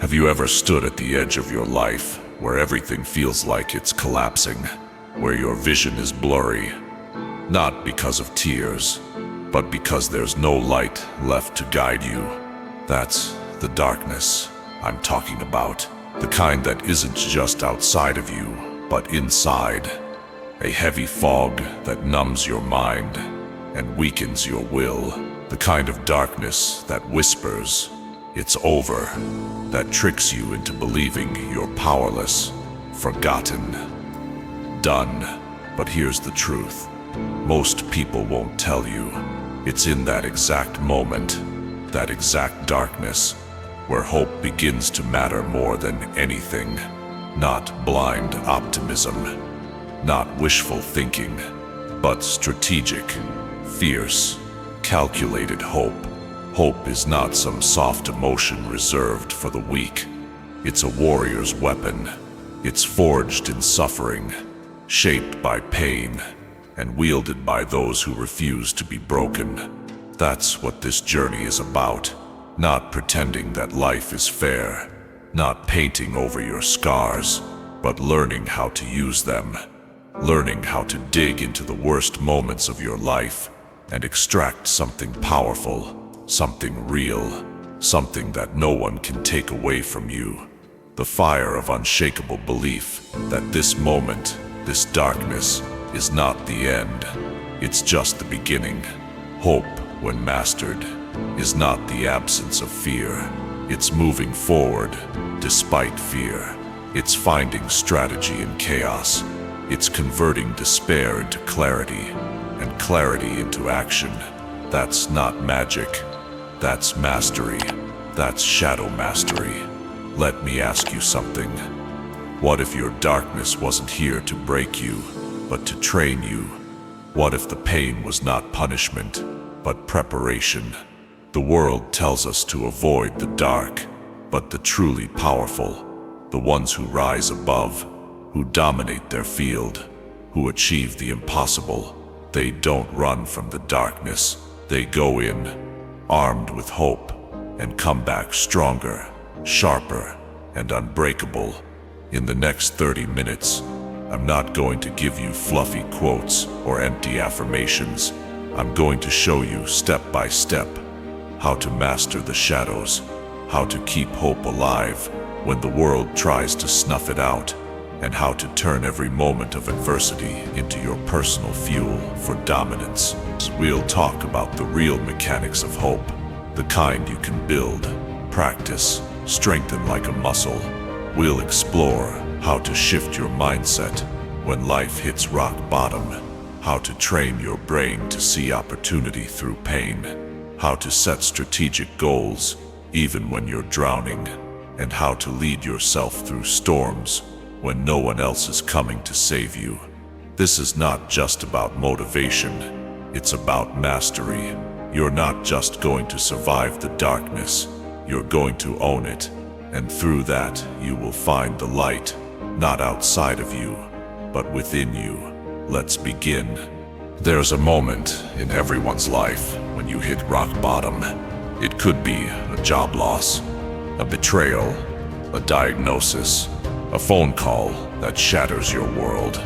Have you ever stood at the edge of your life, where everything feels like it's collapsing, where your vision is blurry, not because of tears, but because there's no light left to guide you? That's the darkness I'm talking about. The kind that isn't just outside of you, but inside. A heavy fog that numbs your mind and weakens your will. The kind of darkness that whispers, "It's over," that tricks you into believing you're powerless, forgotten, done. But here's the truth. Most people won't tell you. It's in that exact moment, that exact darkness, where hope begins to matter more than anything. Not blind optimism, not wishful thinking, but strategic, fierce, calculated hope. Hope is not some soft emotion reserved for the weak. It's a warrior's weapon. It's forged in suffering, shaped by pain, and wielded by those who refuse to be broken. That's what this journey is about. Not pretending that life is fair, not painting over your scars, but learning how to use them. Learning how to dig into the worst moments of your life and extract something powerful, something real, something that no one can take away from you. The fire of unshakable belief that this moment, this darkness, is not the end. It's just the beginning. Hope, when mastered, is not the absence of fear. It's moving forward despite fear. It's finding strategy in chaos. It's converting despair into clarity, and clarity into action. That's not magic. That's mastery. That's shadow mastery. Let me ask you something. What if your darkness wasn't here to break you, but to train you? What if the pain was not punishment, but preparation? The world tells us to avoid the dark, but the truly powerful, the ones who rise above, who dominate their field, who achieve the impossible, they don't run from the darkness. They go in, armed with hope, and come back stronger, sharper, and unbreakable. In the next 30 minutes, I'm not going to give you fluffy quotes or empty affirmations. I'm going to show you step by step how to master the shadows, how to keep hope alive when the world tries to snuff it out, and how to turn every moment of adversity into your personal fuel for dominance. We'll talk about the real mechanics of hope, the kind you can build, practice, strengthen like a muscle. We'll explore how to shift your mindset when life hits rock bottom, how to train your brain to see opportunity through pain, how to set strategic goals even when you're drowning, and how to lead yourself through storms when no one else is coming to save you. This is not just about motivation, it's about mastery. You're not just going to survive the darkness, you're going to own it, and through that you will find the light, not outside of you, but within you. Let's begin. There's a moment in everyone's life when you hit rock bottom. It could be a job loss, a betrayal, a diagnosis, a phone call that shatters your world.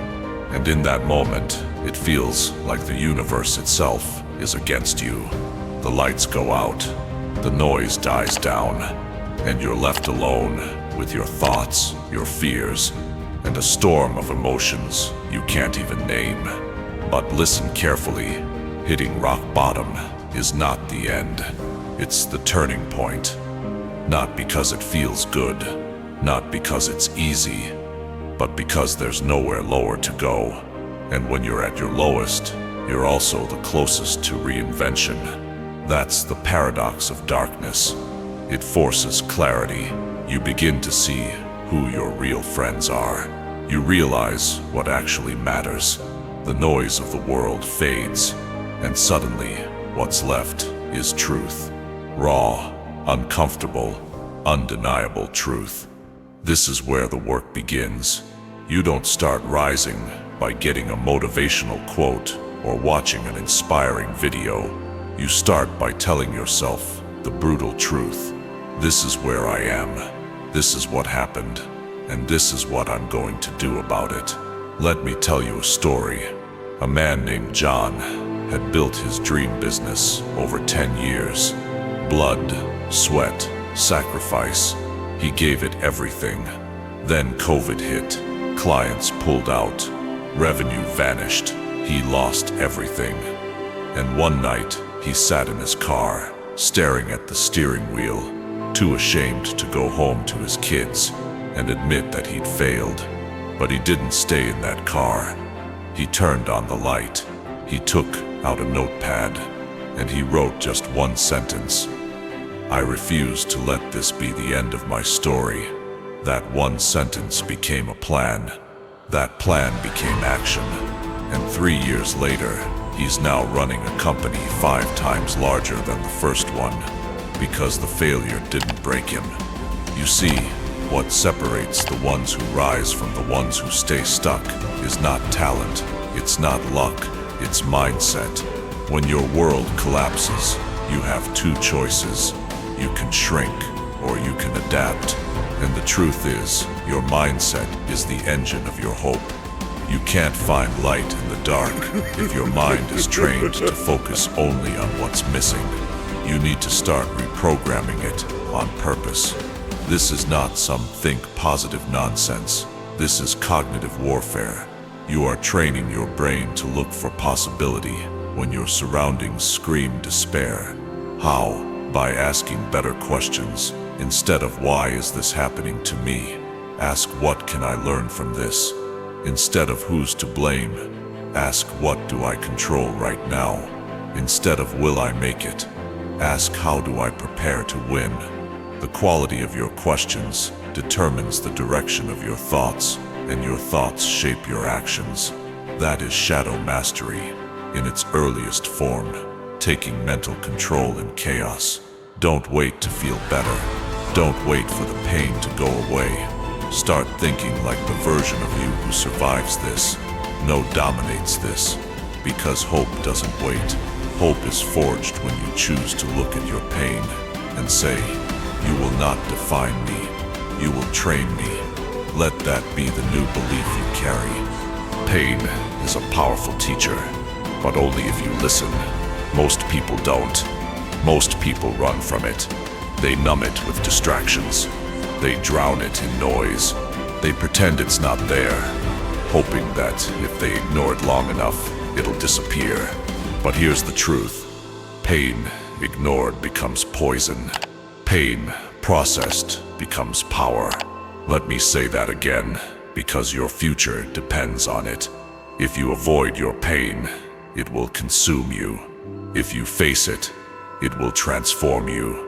And in that moment, it feels like the universe itself is against you. The lights go out, the noise dies down, and you're left alone with your thoughts, your fears, and a storm of emotions you can't even name. But listen carefully, hitting rock bottom is not the end. It's the turning point. Not because it feels good, not because it's easy, but because there's nowhere lower to go. And when you're at your lowest, you're also the closest to reinvention. That's the paradox of darkness. It forces clarity. You begin to see who your real friends are. You realize what actually matters. The noise of the world fades, and suddenly what's left is truth. Raw, uncomfortable, undeniable truth. This is where the work begins. You don't start rising by getting a motivational quote or watching an inspiring video. You start by telling yourself the brutal truth. This is where I am. This is what happened. And this is what I'm going to do about it. Let me tell you a story. A man named John had built his dream business over 10 years. Blood, sweat, sacrifice. He gave it everything. Then COVID hit. Clients pulled out. Revenue vanished. He lost everything. And one night, he sat in his car, staring at the steering wheel, too ashamed to go home to his kids and admit that he'd failed. But he didn't stay in that car. He turned on the light. He took out a notepad, and he wrote just one sentence. I refuse to let this be the end of my story. That one sentence became a plan. That plan became action. And 3 years later, he's now running a company 5 times larger than the first one, because the failure didn't break him. You see, what separates the ones who rise from the ones who stay stuck is not talent, it's not luck, it's mindset. When your world collapses, you have 2 choices. You can shrink, or you can adapt. And the truth is, your mindset is the engine of your hope. You can't find light in the dark if your mind is trained to focus only on what's missing. You need to start reprogramming it on purpose. This is not some think positive nonsense. This is cognitive warfare. You are training your brain to look for possibility when your surroundings scream despair. How? By asking better questions. Instead of why is this happening to me? Ask what can I learn from this? Instead of who's to blame, ask what do I control right now? Instead of will I make it, ask how do I prepare to win? The quality of your questions determines the direction of your thoughts, and your thoughts shape your actions. That is shadow mastery in its earliest form, taking mental control in chaos. Don't wait to feel better. Don't wait for the pain to go away. Start thinking like the version of you who survives this, dominates this, because hope doesn't wait. Hope is forged when you choose to look at your pain and say, you will not define me, you will train me. Let that be the new belief you carry. Pain is a powerful teacher, but only if you listen. Most people don't. Most people run from it. They numb it with distractions. They drown it in noise. They pretend it's not there, hoping that if they ignore it long enough, it'll disappear. But here's the truth. Pain ignored becomes poison. Pain processed becomes power. Let me say that again, because your future depends on it. If you avoid your pain, it will consume you. If you face it, it will transform you.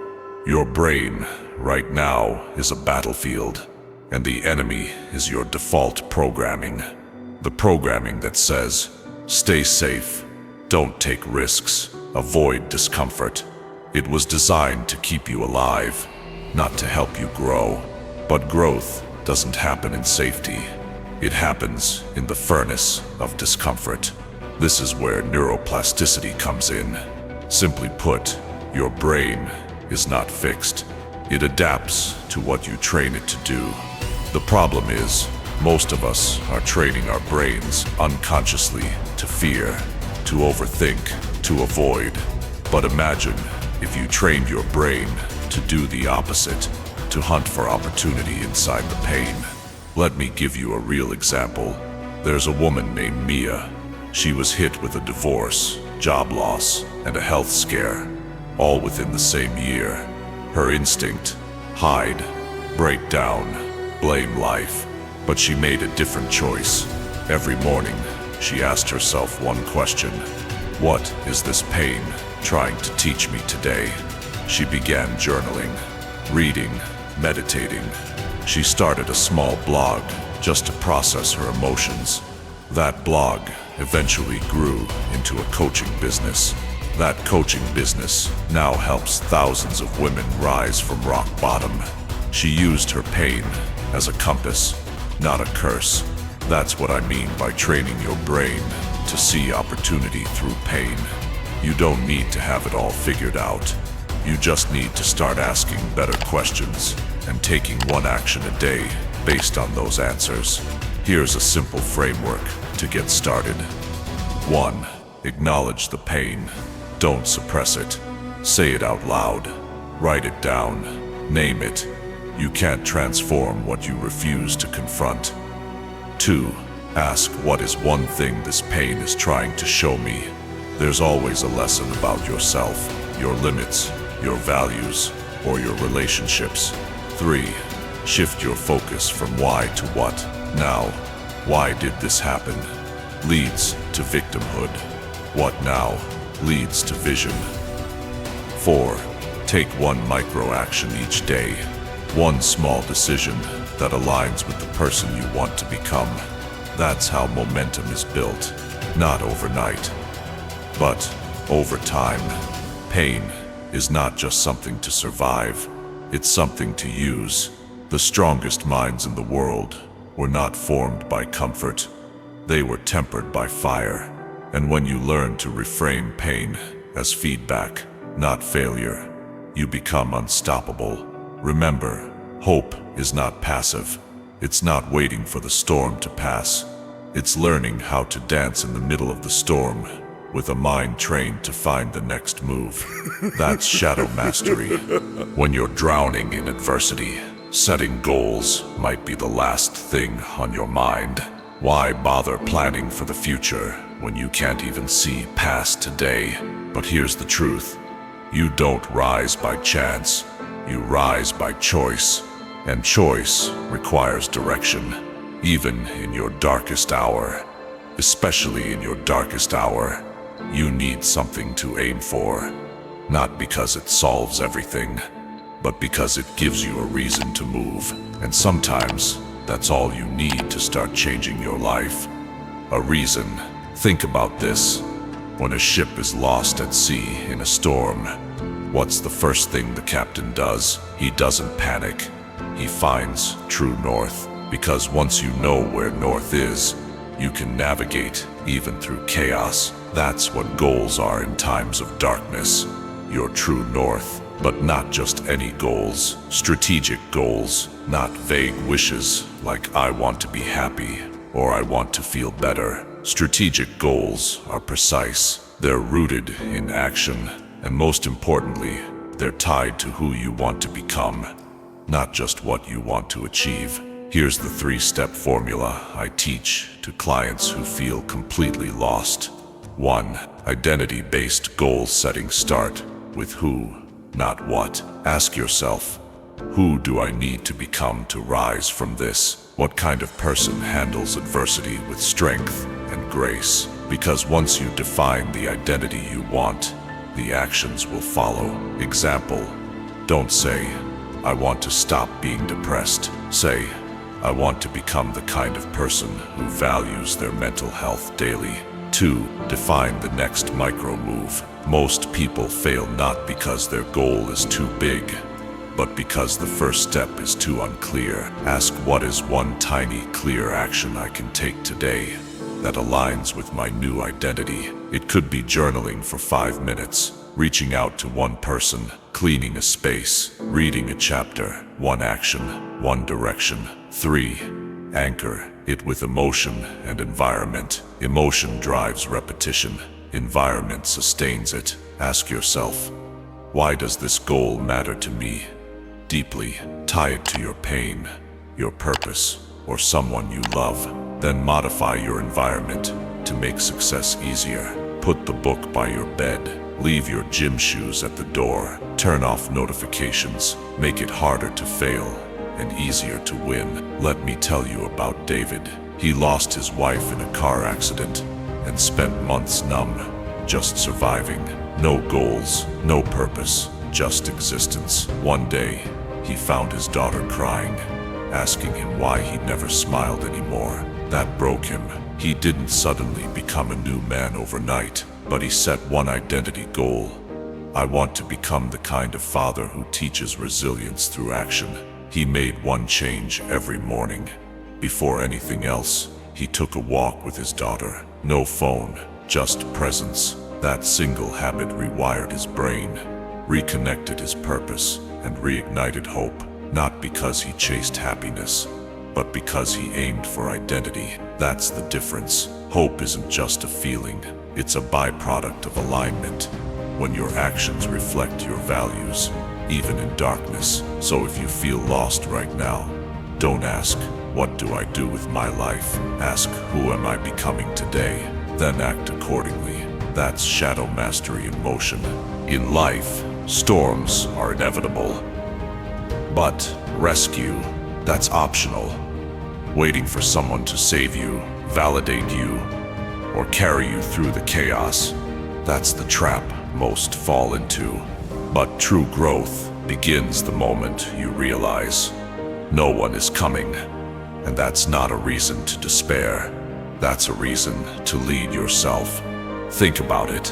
Your brain, right now, is a battlefield, and the enemy is your default programming. The programming that says, stay safe, don't take risks, avoid discomfort. It was designed to keep you alive, not to help you grow. But growth doesn't happen in safety. It happens in the furnace of discomfort. This is where neuroplasticity comes in. Simply put, your brain is not fixed. It adapts to what you train it to do. The problem is, most of us are training our brains unconsciously to fear, to overthink, to avoid. But imagine if you trained your brain to do the opposite, to hunt for opportunity inside the pain. Let me give you a real example. There's a woman named Mia. She was hit with a divorce, job loss, and a health scare, all within the same year. Her instinct: hide, break down, blame life. But she made a different choice. Every morning, she asked herself one question: what is this pain trying to teach me today? She began journaling, reading, meditating. She started a small blog just to process her emotions. That blog eventually grew into a coaching business. That coaching business now helps thousands of women rise from rock bottom. She used her pain as a compass, not a curse. That's what I mean by training your brain to see opportunity through pain. You don't need to have it all figured out. You just need to start asking better questions and taking one action a day based on those answers. Here's a simple framework to get started. 1. Acknowledge the pain. Don't suppress it. Say it out loud. Write it down. Name it. You can't transform what you refuse to confront. 2. Ask, what is one thing this pain is trying to show me? There's always a lesson about yourself, your limits, your values, or your relationships. 3. Shift your focus from why to what. Now, why did this happen? Leads to victimhood. What now leads to vision. 4. Take one micro action each day. One small decision that aligns with the person you want to become. That's how momentum is built, not overnight, but over time. Pain is not just something to survive, it's something to use. The strongest minds in the world were not formed by comfort. They were tempered by fire. And when you learn to reframe pain as feedback, not failure, you become unstoppable. Remember, hope is not passive. It's not waiting for the storm to pass. It's learning how to dance in the middle of the storm with a mind trained to find the next move. That's shadow mastery. When you're drowning in adversity, setting goals might be the last thing on your mind. Why bother planning for the future when you can't even see past today? But here's the truth. You don't rise by chance. You rise by choice. And choice requires direction, even in your darkest hour. Especially in your darkest hour, you need something to aim for. Not because it solves everything, but because it gives you a reason to move. And sometimes, that's all you need to start changing your life. A reason. Think about this. When a ship is lost at sea in a storm, what's the first thing the captain does? He doesn't panic. He finds true north. Because once you know where north is, you can navigate even through chaos. That's what goals are in times of darkness. Your true north. But not just any goals. Strategic goals, not vague wishes like I want to be happy or I want to feel better. Strategic goals are precise. They're rooted in action. And most importantly, they're tied to who you want to become, not just what you want to achieve. Here's the 3-step formula I teach to clients who feel completely lost. 1. Identity-based goal setting. Start with who, not what. Ask yourself, who do I need to become to rise from this? What kind of person handles adversity with strength and grace? Because once you define the identity you want, the actions will follow. Example, don't say, I want to stop being depressed. Say, I want to become the kind of person who values their mental health daily. 2. Define the next micro move. Most people fail not because their goal is too big, but because the first step is too unclear. Ask, what is one tiny, clear action I can take today that aligns with my new identity? It could be journaling for 5 minutes, reaching out to one person, cleaning a space, reading a chapter. One action, one direction. 3. Anchor it with emotion and environment. Emotion drives repetition. Environment sustains it. Ask yourself, why does this goal matter to me? Deeply. Tie it to your pain, your purpose, or someone you love. Then modify your environment to make success easier. Put the book by your bed. Leave your gym shoes at the door. Turn off notifications. Make it harder to fail and easier to win. Let me tell you about David. He lost his wife in a car accident and spent months numb, just surviving. No goals, no purpose, just existence. One day, he found his daughter crying, asking him why he never smiled anymore. That broke him. He didn't suddenly become a new man overnight, but he set one identity goal. I want to become the kind of father who teaches resilience through action. He made one change every morning. Before anything else, he took a walk with his daughter. No phone, just presence. That single habit rewired his brain, reconnected his purpose, and reignited hope, not because he chased happiness, but because he aimed for identity. That's the difference. Hope isn't just a feeling, it's a byproduct of alignment. When your actions reflect your values, even in darkness. So if you feel lost right now, don't ask, what do I do with my life? Ask, who am I becoming today? Then act accordingly. That's shadow mastery in motion. In life, storms are inevitable. But rescue, that's optional. Waiting for someone to save you, validate you, or carry you through the chaos, that's the trap most fall into. But true growth begins the moment you realize no one is coming. And that's not a reason to despair. That's a reason to lead yourself. Think about it.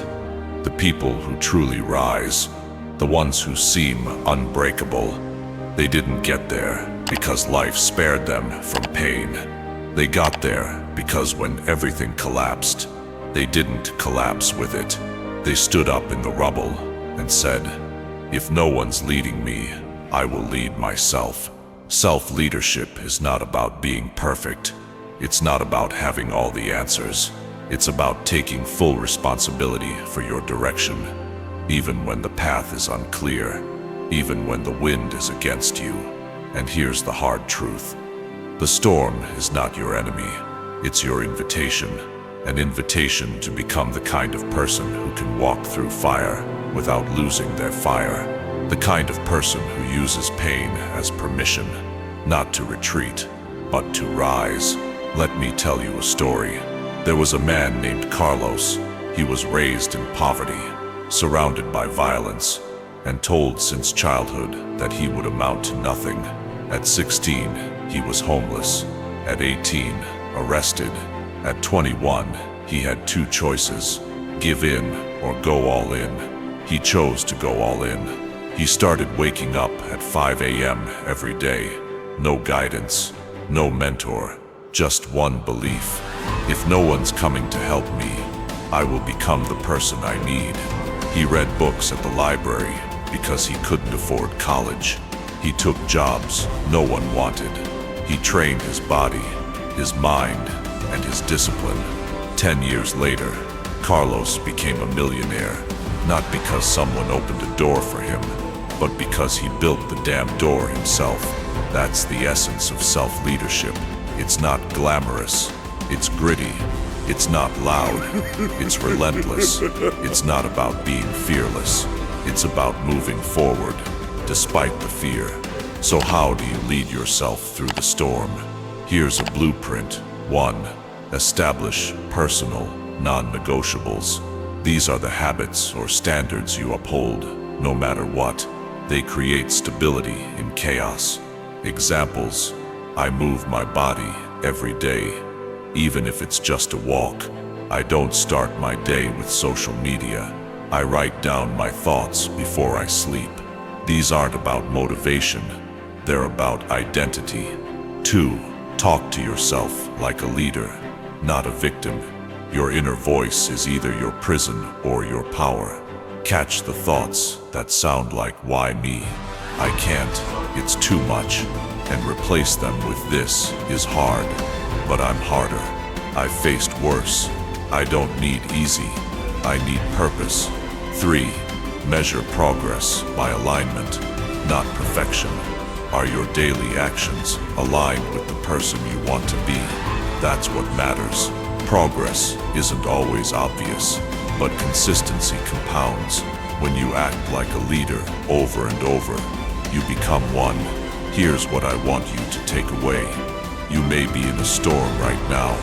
The people who truly rise, the ones who seem unbreakable, they didn't get there because life spared them from pain. They got there because when everything collapsed, they didn't collapse with it. They stood up in the rubble and said, if no one's leading me, I will lead myself. Self-leadership is not about being perfect. It's not about having all the answers. It's about taking full responsibility for your direction, even when the path is unclear, even when the wind is against you. And here's the hard truth. The storm is not your enemy. It's your invitation. An invitation to become the kind of person who can walk through fire without losing their fire. The kind of person who uses pain as permission, not to retreat, but to rise. Let me tell you a story. There was a man named Carlos. He was raised in poverty, surrounded by violence, and told since childhood that he would amount to nothing. At 16, he was homeless. At 18, arrested. At 21, he had two choices: give in or go all in. He chose to go all in. He started waking up at 5 a.m. every day. No guidance, no mentor, just one belief. If no one's coming to help me, I will become the person I need. He read books at the library because he couldn't afford college. He took jobs no one wanted. He trained his body, his mind, and his discipline. 10 years later, Carlos became a millionaire, not because someone opened a door for him, but because he built the damn door himself. That's the essence of self-leadership. It's not glamorous, it's gritty. It's not loud, it's relentless. It's not about being fearless. It's about moving forward, despite the fear. So how do you lead yourself through the storm? Here's a blueprint. 1. Establish personal non-negotiables. These are the habits or standards you uphold, no matter what. They create stability in chaos. Examples: I move my body every day, even if it's just a walk. I don't start my day with social media. I write down my thoughts before I sleep. These aren't about motivation, they're about identity. 2. Talk to yourself like a leader, not a victim. Your inner voice is either your prison or your power. Catch the thoughts that sound like, why me? I can't, it's too much, and replace them with, this is hard, but I'm harder. I've faced worse. I don't need easy, I need purpose. 3. Measure progress by alignment, not perfection. Are your daily actions aligned with the person you want to be? That's what matters. Progress isn't always obvious, but consistency compounds. When you act like a leader over and over, you become one. Here's what I want you to take away. You may be in a storm right now.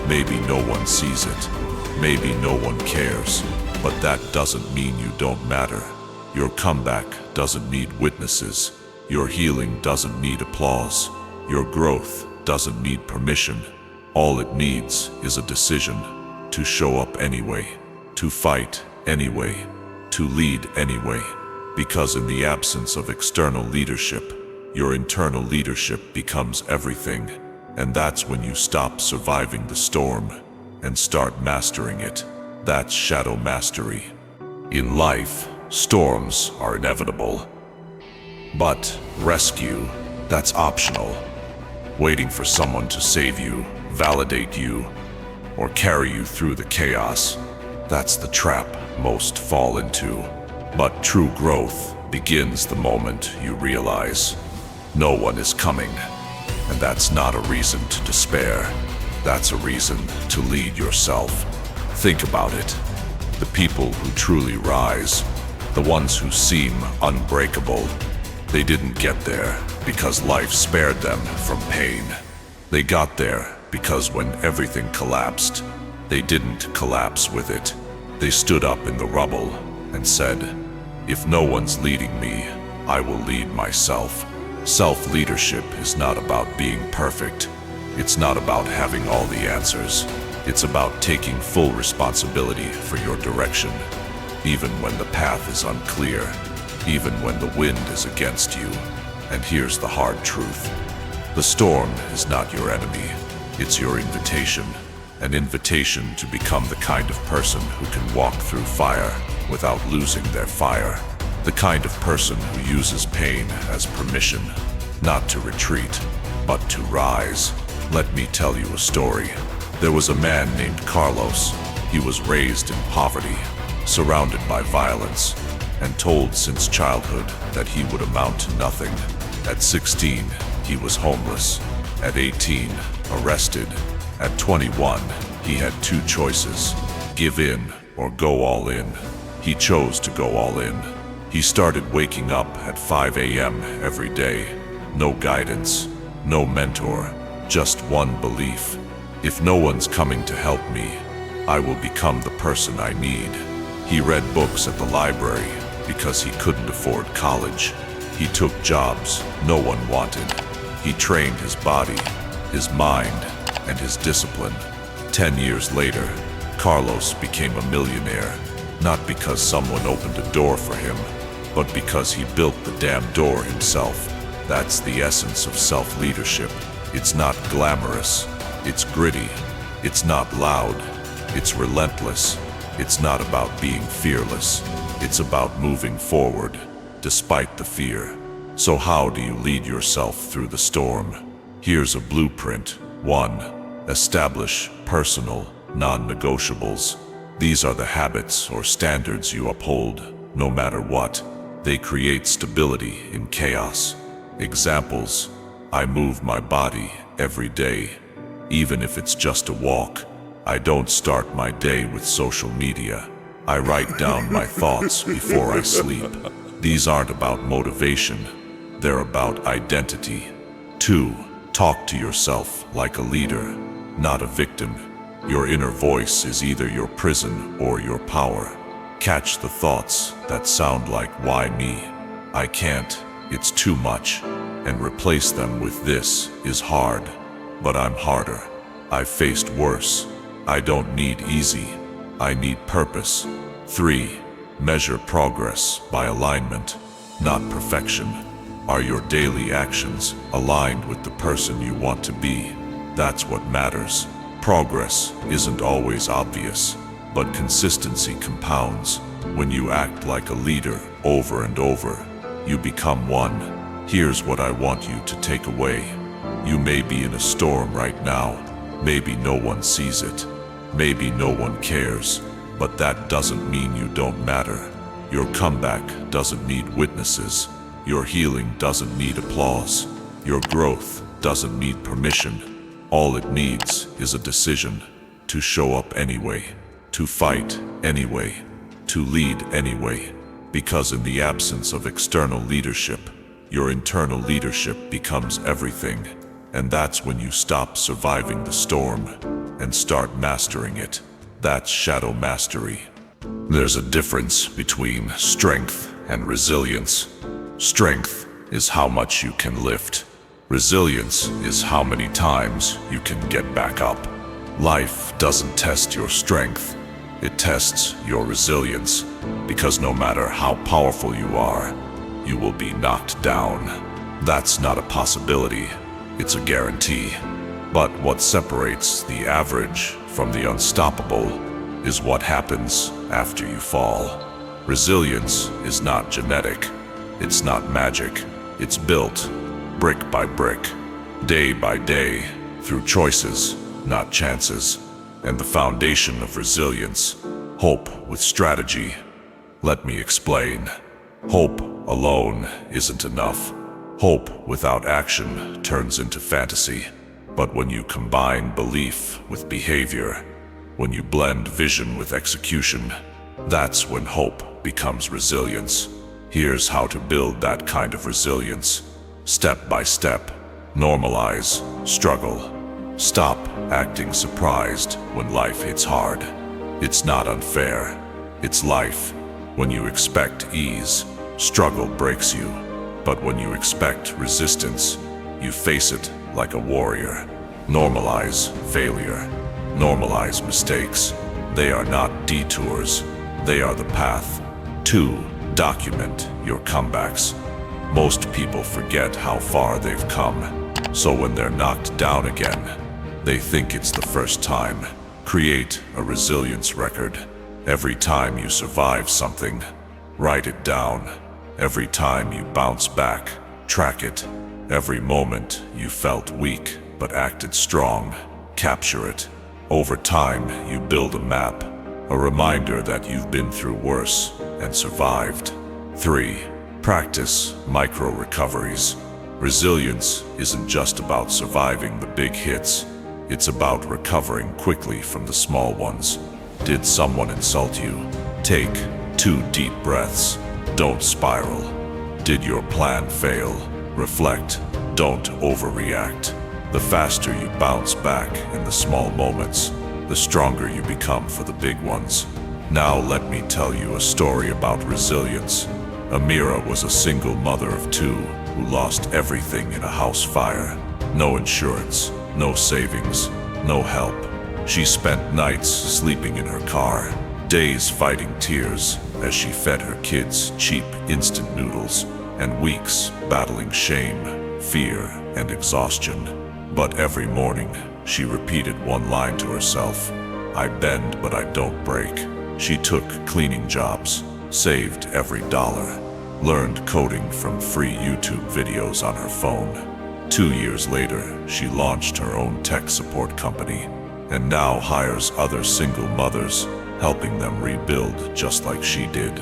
Maybe no one sees it. Maybe no one cares. But that doesn't mean you don't matter. Your comeback doesn't need witnesses. Your healing doesn't need applause. Your growth doesn't need permission. All it needs is a decision to show up anyway, to fight anyway, to lead anyway. Because in the absence of external leadership, your internal leadership becomes everything. And that's when you stop surviving the storm and start mastering it. That's shadow mastery. In life, storms are inevitable. But rescue, that's optional. Waiting for someone to save you, validate you, or carry you through the chaos, that's the trap most fall into. But true growth begins the moment you realize no one is coming. And that's not a reason to despair. That's a reason to lead yourself. Think about it. The people who truly rise, the ones who seem unbreakable, they didn't get there because life spared them from pain. They got there because when everything collapsed, they didn't collapse with it. They stood up in the rubble and said, "If no one's leading me, I will lead myself." Self-leadership is not about being perfect. It's not about having all the answers. It's about taking full responsibility for your direction, even when the path is unclear, even when the wind is against you. And here's the hard truth. The storm is not your enemy. It's your invitation. An invitation to become the kind of person who can walk through fire without losing their fire. The kind of person who uses pain as permission, not to retreat, but to rise. Let me tell you a story. There was a man named Carlos. He was raised in poverty, surrounded by violence, and told since childhood that he would amount to nothing. At 16, he was homeless. At 18, arrested. At 21, he had two choices: give in or go all in. He chose to go all in. He started waking up at 5 a.m. every day. No guidance, no mentor, just one belief. If no one's coming to help me, I will become the person I need. He read books at the library because he couldn't afford college. He took jobs no one wanted. He trained his body, his mind, and his discipline. 10 years later, Carlos became a millionaire, not because someone opened a door for him, but because he built the damn door himself. That's the essence of self-leadership. It's not glamorous. It's gritty. It's not loud. It's relentless. It's not about being fearless. It's about moving forward, despite the fear. So how do you lead yourself through the storm? Here's a blueprint. 1. Establish personal non-negotiables. These are the habits or standards you uphold, no matter what. They create stability in chaos. Examples: I move my body every day, even if it's just a walk. I don't start my day with social media. I write down my thoughts before I sleep. These aren't about motivation, they're about identity. 2. Talk to yourself like a leader, not a victim. Your inner voice is either your prison or your power. Catch the thoughts that sound like, "Why me? I can't. It's too much," and replace them with, "This is hard, but I'm harder. I've faced worse. I don't need easy. I need purpose." 3. Measure progress by alignment, not perfection. Are your daily actions aligned with the person you want to be? That's what matters. Progress isn't always obvious, but consistency compounds. When you act like a leader over and over, you become one. Here's what I want you to take away. You may be in a storm right now. Maybe no one sees it. Maybe no one cares. But that doesn't mean you don't matter. Your comeback doesn't need witnesses. Your healing doesn't need applause. Your growth doesn't need permission. All it needs is a decision to show up anyway, to fight anyway, to lead anyway. Because in the absence of external leadership, your internal leadership becomes everything. And that's when you stop surviving the storm and start mastering it. That's shadow mastery. There's a difference between strength and resilience. Strength is how much you can lift. Resilience is how many times you can get back up. Life doesn't test your strength. It tests your resilience, because no matter how powerful you are, you will be knocked down. That's not a possibility, it's a guarantee. But what separates the average from the unstoppable is what happens after you fall. Resilience is not genetic. It's not magic. It's built brick by brick, day by day, through choices, not chances. And the foundation of resilience, hope with strategy. Let me explain. Hope alone isn't enough. Hope without action turns into fantasy. But when you combine belief with behavior, when you blend vision with execution, that's when hope becomes resilience. Here's how to build that kind of resilience. Step by step. Normalize struggle. Stop acting surprised when life hits hard. It's not unfair. It's life. When you expect ease, struggle breaks you. But when you expect resistance, you face it like a warrior. Normalize failure. Normalize mistakes. They are not detours. They are the path. 2. Document your comebacks. Most people forget how far they've come. So when they're knocked down again, they think it's the first time. Create a resilience record. Every time you survive something, write it down. Every time you bounce back, track it. Every moment you felt weak but acted strong, capture it. Over time, you build a map, a reminder that you've been through worse and survived. 3. Practice micro recoveries. Resilience isn't just about surviving the big hits. It's about recovering quickly from the small ones. Did someone insult you? Take 2 deep breaths. Don't spiral. Did your plan fail? Reflect. Don't overreact. The faster you bounce back in the small moments, the stronger you become for the big ones. Now let me tell you a story about resilience. Amira was a single mother of 2 who lost everything in a house fire. No insurance, no savings, no help. She spent nights sleeping in her car, days fighting tears as she fed her kids cheap instant noodles, and weeks battling shame, fear, and exhaustion. But every morning, she repeated one line to herself: I bend, but I don't break. She took cleaning jobs, saved every dollar, learned coding from free YouTube videos on her phone. 2 years later, she launched her own tech support company, and now hires other single mothers, helping them rebuild just like she did.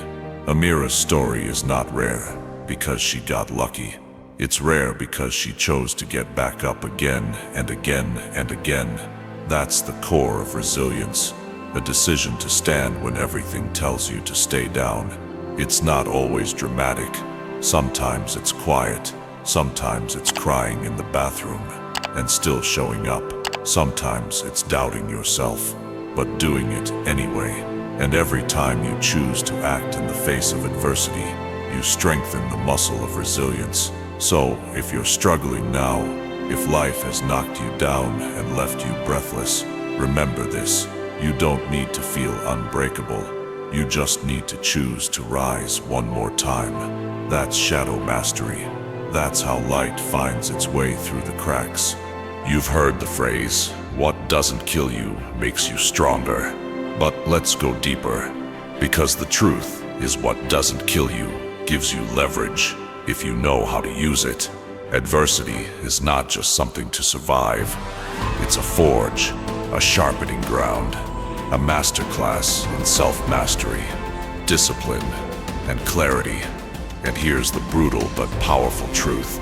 Amira's story is not rare because she got lucky. It's rare because she chose to get back up again and again and again. That's the core of resilience, a decision to stand when everything tells you to stay down. It's not always dramatic. Sometimes it's quiet. Sometimes it's crying in the bathroom and still showing up. Sometimes it's doubting yourself, but doing it anyway. And every time you choose to act in the face of adversity, you strengthen the muscle of resilience. So, if you're struggling now, if life has knocked you down and left you breathless, remember this: you don't need to feel unbreakable. You just need to choose to rise one more time. That's shadow mastery. That's how light finds its way through the cracks. You've heard the phrase, what doesn't kill you makes you stronger. But let's go deeper, because the truth is what doesn't kill you gives you leverage if you know how to use it. Adversity is not just something to survive. It's a forge, a sharpening ground, a masterclass in self-mastery, discipline, and clarity. And here's the brutal but powerful truth: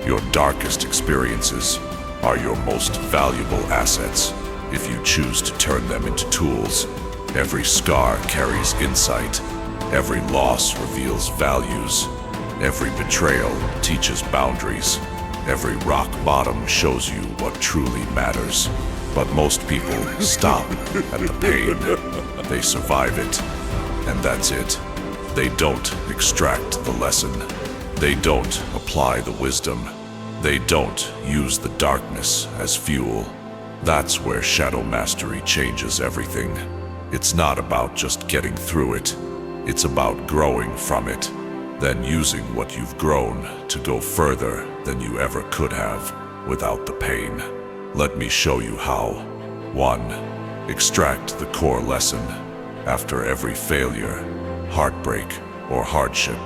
your darkest experiences are your most valuable assets if you choose to turn them into tools. Every scar carries insight. Every loss reveals values. Every betrayal teaches boundaries. Every rock bottom shows you what truly matters. But most people stop at the pain. They survive it, and that's it. They don't extract the lesson. They don't apply the wisdom. They don't use the darkness as fuel. That's where shadow mastery changes everything. It's not about just getting through it. It's about growing from it, then using what you've grown to go further than you ever could have without the pain. Let me show you how. 1. Extract the core lesson. After every failure, heartbreak, or hardship,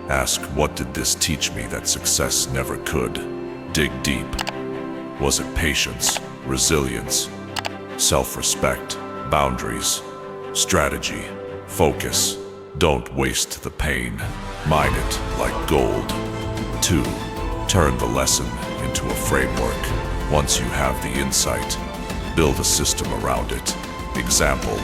ask, what did this teach me that success never could? Dig deep. Was it patience, resilience, self-respect, boundaries, strategy, focus? Don't waste the pain. Mine it like gold. 2. Turn the lesson into a framework. Once you have the insight, build a system around it. Example: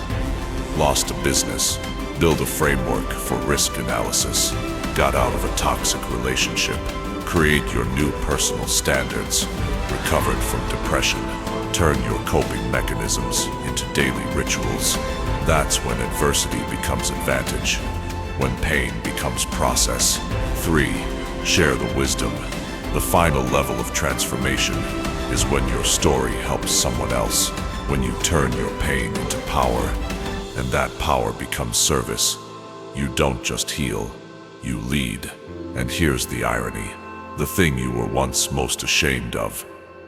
lost a business, build a framework for risk analysis. Got out of a toxic relationship, create your new personal standards. Recovered from depression, turn your coping mechanisms into daily rituals. That's when adversity becomes advantage, when pain becomes process. 3. Share the wisdom. The final level of transformation is when your story helps someone else, when you turn your pain into power, and that power becomes service. You don't just heal, you lead. And here's the irony: the thing you were once most ashamed of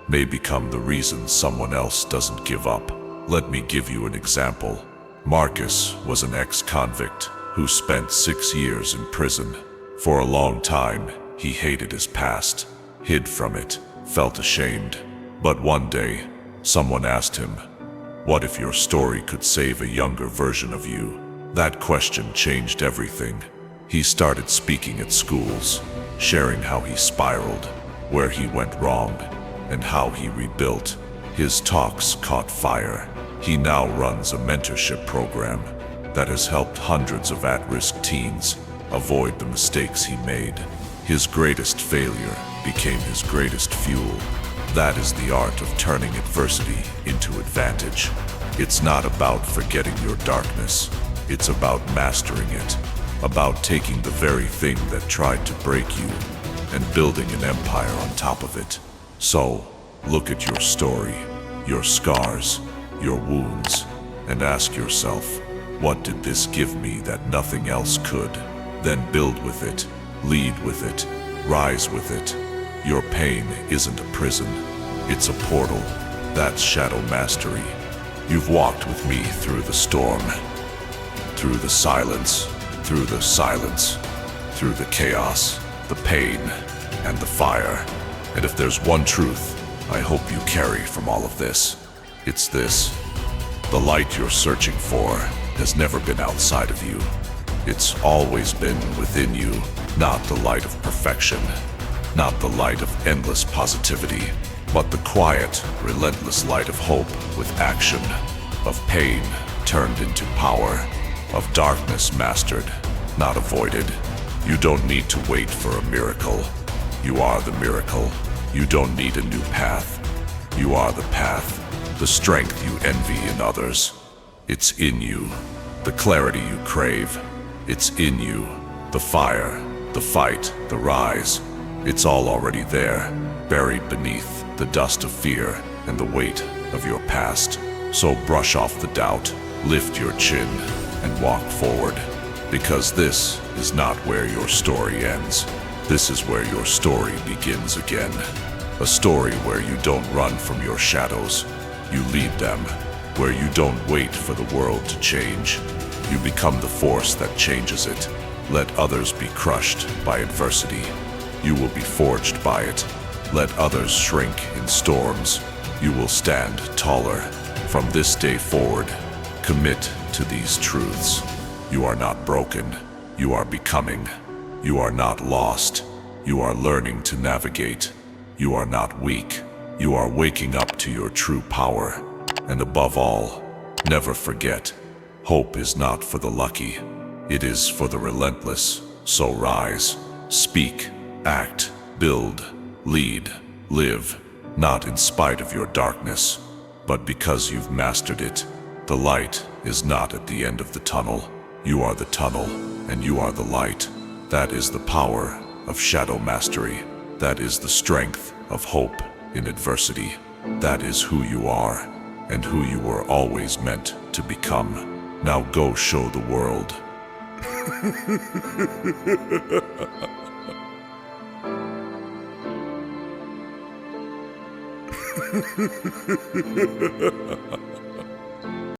may become the reason someone else doesn't give up. Let me give you an example. Marcus was an ex-convict who spent 6 years in prison. For a long time, he hated his past, hid from it, felt ashamed. But one day, someone asked him, "What if your story could save a younger version of you?" That question changed everything. He started speaking at schools, sharing how he spiraled, where he went wrong, and how he rebuilt. His talks caught fire. He now runs a mentorship program that has helped hundreds of at-risk teens avoid the mistakes he made. His greatest failure became his greatest fuel. That is the art of turning adversity into advantage. It's not about forgetting your darkness. It's about mastering it, about taking the very thing that tried to break you and building an empire on top of it. So, look at your story, your scars, your wounds, and ask yourself, what did this give me that nothing else could? Then build with it, lead with it, rise with it. Your pain isn't a prison, it's a portal. That's shadow mastery. You've walked with me through the storm, through the silence, through the silence, through the chaos, the pain, and the fire. And if there's one truth I hope you carry from all of this, it's this: the light you're searching for has never been outside of you. It's always been within you, not the light of perfection, not the light of endless positivity, but the quiet, relentless light of hope with action, of pain turned into power, of darkness mastered, not avoided. You don't need to wait for a miracle. You are the miracle. You don't need a new path. You are the path. The strength you envy in others, it's in you. The clarity you crave, it's in you. The fire, the fight, the rise, it's all already there, buried beneath the dust of fear and the weight of your past. So brush off the doubt, lift your chin, and walk forward. Because this is not where your story ends. This is where your story begins again. A story where you don't run from your shadows, you lead them. Where you don't wait for the world to change, you become the force that changes it. Let others be crushed by adversity. You will be forged by it. Let others shrink in storms. You will stand taller. From this day forward, commit to these truths. You are not broken. You are becoming. You are not lost. You are learning to navigate. You are not weak. You are waking up to your true power. And above all, never forget, hope is not for the lucky. It is for the relentless. So rise, speak, act, build, lead, live, not in spite of your darkness, but because you've mastered it. The light is not at the end of the tunnel. You are the tunnel, and you are the light. That is the power of shadow mastery. That is the strength of hope in adversity. That is who you are, and who you were always meant to become. Now go show the world.